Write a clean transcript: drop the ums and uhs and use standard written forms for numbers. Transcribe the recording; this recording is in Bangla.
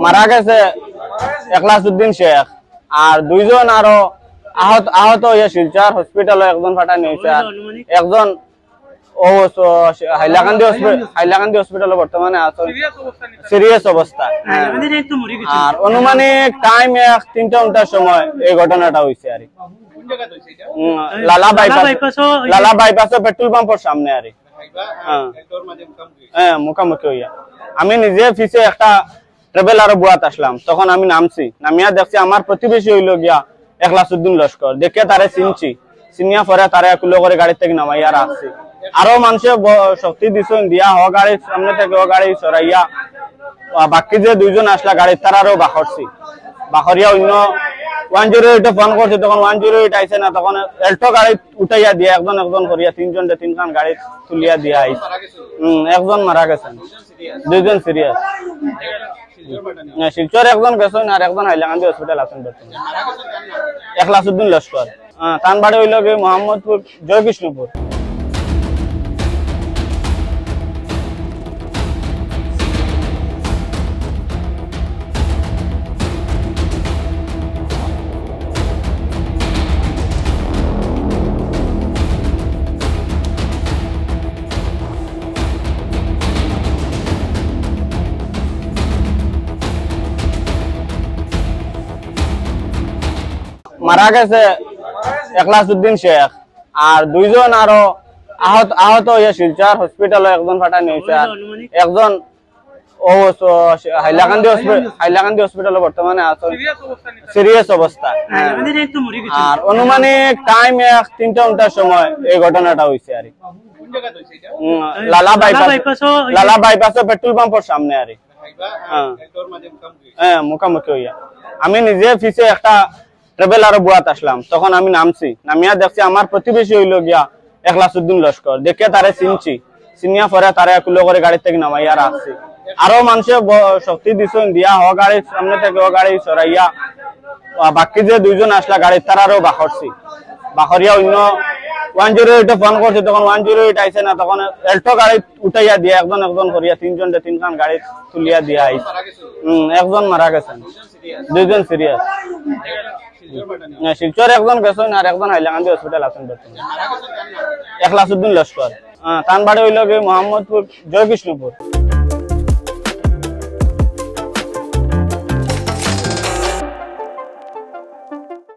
মারা গেছে একলাসউদ্দিন শেখ আর দুইজন আরো আহত হয়ে শিলচর হসপিটালে একজন পাঠানো হয়েছে আর একজন হাইলাকান্দি হসপিটালে বর্তমানে আছে সিরিয়াস অবস্থা। আর অনুমানিক টাইম 3টার সময় এই ঘটনাটা হয়েছে আর লালা বাইপাস পেট্রোল পাম্পের সামনে আর মুখামুখি হইয়া আমি নিজে পিছে একটা ট্রাভেলার বুয়াত আসলাম, তখন আমি নামিয়া দেখছি আমার প্রতিবেশী হইল গিয়া একলাসউদ্দিন লস্কর, দেখে তারে চিনিয়া পরে তারে কুলো করে গাড়ি থেকে নামাইয়া রাখছি। আরো মানুষে শক্তি দিছেন দিয়া হ গাড়ির সামনে থেকে ও গাড়ি সরাইয়া বাকি যে দুইজন আসলা গাড়ির তারারও বাখরিয়া অন্য 108 ফোন করছে, তখন 108 আইছে না, তখন এল্টো গাড়ি উঠাইয়া দিয়া একজন করিয়া তিনখান গাড়ি তুলিয়া দিয়া আইছে। একজন মারা গেছেন, দুইজন সিরিয়াস। শিলচর একজন গেছেন আর একজন হাইলাকান্দি হসপিটাল আছেন বর্তমানে। একলাসউদ্দিন লস্কর, তান বাড়ি হইল গিয়ে মোহাম্মদপুর জয়কৃষ্ণপুর। মারা গেছে একলাসউদ্দিন শেখ আর দুইজন আরো আহত হয়ে শিলচর হসপিটালে একজন পাঠানো হয়েছে আর একজন হাইলাকান্দি হসপিটালে বর্তমানে আছে সিরিয়াস অবস্থা। আর অনুমানিক টাইম 3টার সময় এই ঘটনাটা হয়েছে আর লালা বাইপাস পেট্রোল পাম্পের সামনে আর মুখামুখি হইয়া আমি নিজে পিছে একটা ট্রাভেলার বুয়াত আসলাম, তখন আমি নামিয়া দেখছি আমার প্রতিবেশী হইল গিয়া একলাসউদ্দিন লস্কর, দেখে তারে চিনিয়া পরে তারে কুলো করে গাড়ি থেকে নামাইয়া রাখছি। আরো মানুষে শক্তি দিছেন দিয়া হ গাড়ির সামনে থেকে ও গাড়ি সরাইয়া বাকি যে দুইজন আসলা গাড়ির তারারও বাখরিয়া অন্য 108 ফোন করছে, তখন 108 আইছে না, তখন এল্টো গাড়ি উঠাইয়া দিয়া একজন করিয়া তিনখান গাড়ি তুলিয়া দিয়া আইছে। একজন মারা গেছেন, দুইজন সিরিয়াস। শিলচর একজন গেছেন আর একজন হাইলাকান্দি হসপিটাল আছেন বর্তমানে। একলাসউদ্দিন লস্কর, তান বাড়ি হইল গিয়ে মোহাম্মদপুর জয়কৃষ্ণপুর।